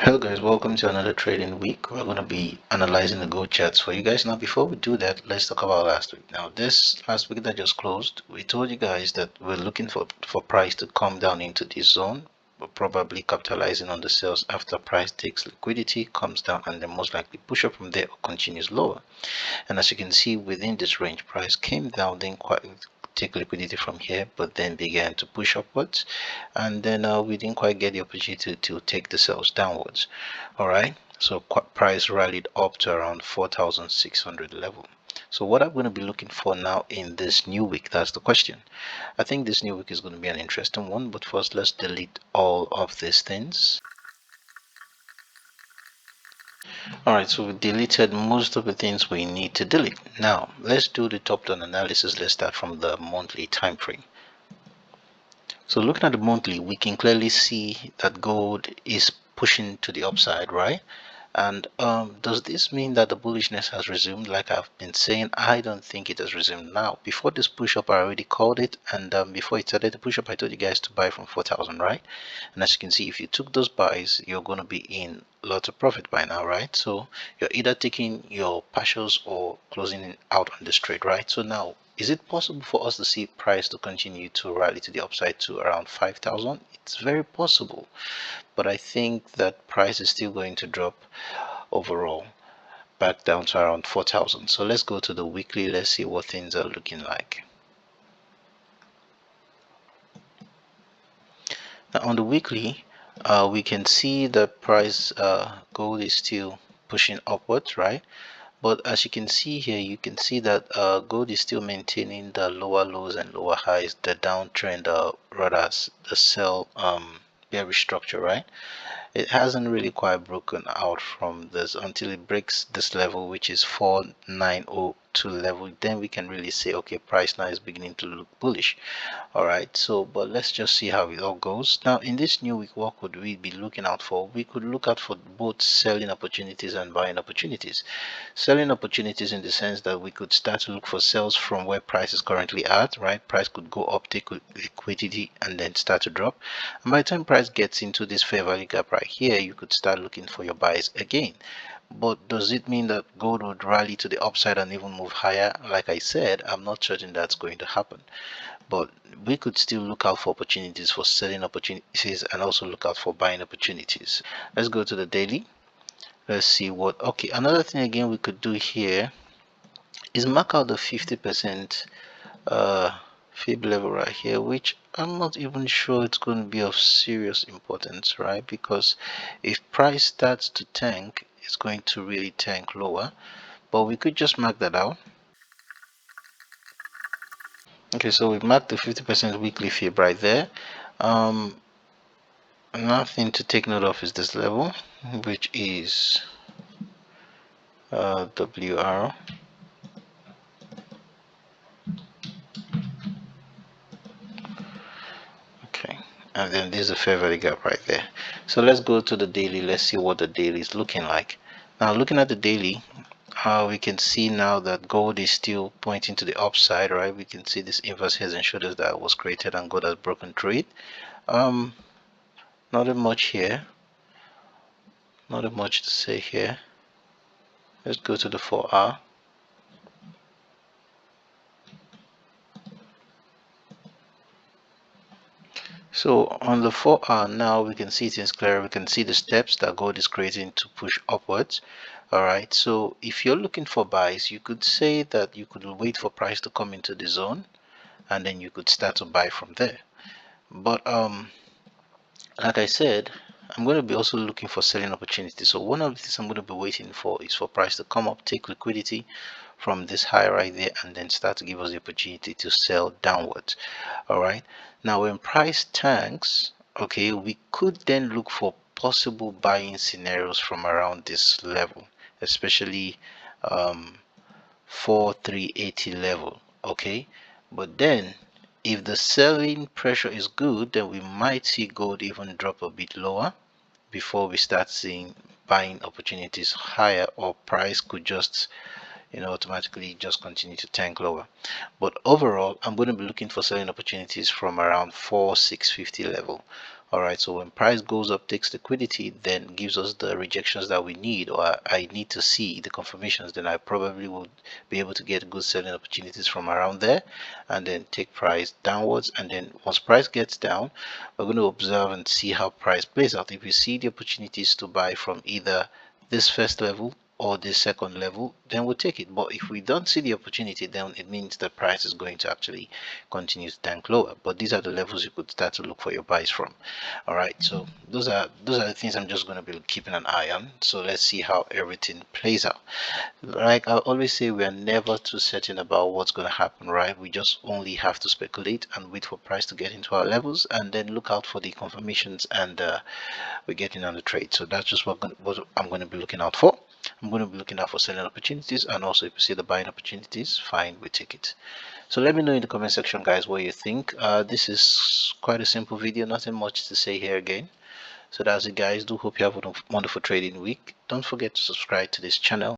Hello guys, welcome to another trading week. We're going to be analyzing the gold charts for you guys. Now before we do that, let's talk about last week. Now this last week that just closed, we told you guys that we're looking for price to come down into this zone. We're probably capitalizing on the sales after price takes liquidity, comes down, and then most likely push up from there or continues lower. And as you can see, within this range, price came down, then quite take liquidity from here, but then began to push upwards, and then we didn't quite get the opportunity to take the sales downwards. All right, so price rallied up to around 4,600 level. So what I'm going to be looking for now in this new week, that's the question. I think this new week is going to be an interesting one, but first let's delete all of these things. Alright, so we deleted most of the things we need to delete. Now, let's do the top-down analysis. Let's start from the monthly time frame. So looking at the monthly, we can clearly see that gold is pushing to the upside, right? And does this mean that the bullishness has resumed? Like I've been saying, I don't think it has resumed now. Before this push up, I already called it, and before it started to push up, I told you guys to buy from 4,000, right? And as you can see, if you took those buys, you're going to be in lots of profit by now, right? So you're either taking your partials or closing out on this trade, right? So now, is it possible for us to see price to continue to rally to the upside to around 5,000? It's very possible, but I think that price is still going to drop overall back down to around 4,000. So let's go to the weekly. Let's see what things are looking like. Now on the weekly, we can see the price gold is still pushing upwards, right? But as you can see here, you can see that gold is still maintaining the lower lows and lower highs, the downtrend, rather the sell bearish structure, right? It hasn't really quite broken out from this until it breaks this level, which is 4902 level. Then we can really say, okay, price now is beginning to look bullish. All right, so but let's just see how it all goes. Now in this new week, what could we be looking out for? We could look out for both selling opportunities and buying opportunities. Selling opportunities in the sense that we could start to look for sales from where price is currently at, right? Price could go up, take liquidity, and then start to drop. And by the time price gets into this fair value gap right here, you could start looking for your buys again. But does it mean that gold would rally to the upside and even move higher? Like I said, I'm not certain that's going to happen, but we could still look out for opportunities for selling opportunities and also look out for buying opportunities. Let's go to the daily. Let's see what, okay, another thing again we could do here is mark out the 50% fib level right here, which I'm not even sure it's going to be of serious importance, right? Because if price starts to tank, it's going to really tank lower, but we could just mark that out. Okay, so we've marked the 50% weekly fib right there. Another thing to take note of is this level, which is WR. Okay, and then there's a fair value gap right there. So let's go to the daily. Let's see what the daily is looking like. Now looking at the daily, we can see now that gold is still pointing to the upside, right? We can see this inverse heads and shoulders that was created and gold has broken through it. Not much here, not much to say here. Let's go to the 4-hour. So on the 4-hour now, we can see things clearer. We can see the steps that gold is creating to push upwards. All right, so if you're looking for buys, you could say that you could wait for price to come into the zone and then you could start to buy from there. But like I said, I'm going to be also looking for selling opportunities. So one of the things I'm going to be waiting for is for price to come up, take liquidity from this high right there, and then start to give us the opportunity to sell downwards. All right, now when price tanks, okay, we could then look for possible buying scenarios from around this level, especially 4380 level. Okay, but then if the selling pressure is good, then we might see gold even drop a bit lower before we start seeing buying opportunities higher, or price could just automatically just continue to tank lower. But overall, I'm going to be looking for selling opportunities from around 4650 level. All right, so when price goes up, takes liquidity, then gives us the rejections that we need, or I need to see the confirmations, then I probably would be able to get good selling opportunities from around there, and then take price downwards. And then once price gets down, we're going to observe and see how price plays out. If we see the opportunities to buy from either this first level or this second level, then we'll take it. But if we don't see the opportunity, then it means the price is going to actually continue to tank lower. But these are the levels you could start to look for your buys from. All right, so those are the things I'm just going to be keeping an eye on. So let's see how everything plays out. Like I always say, we are never too certain about what's going to happen, right? We just only have to speculate and wait for price to get into our levels, and then look out for the confirmations, and we're getting on the trade. So that's just what I'm going to be looking out for. I'm going to be looking out for selling opportunities, and also if you see the buying opportunities, fine, we take it. So let me know in the comment section, guys, what you think. This is quite a simple video, nothing much to say here again. So that's it, guys. Do hope you have a wonderful trading week. Don't forget to subscribe to this channel.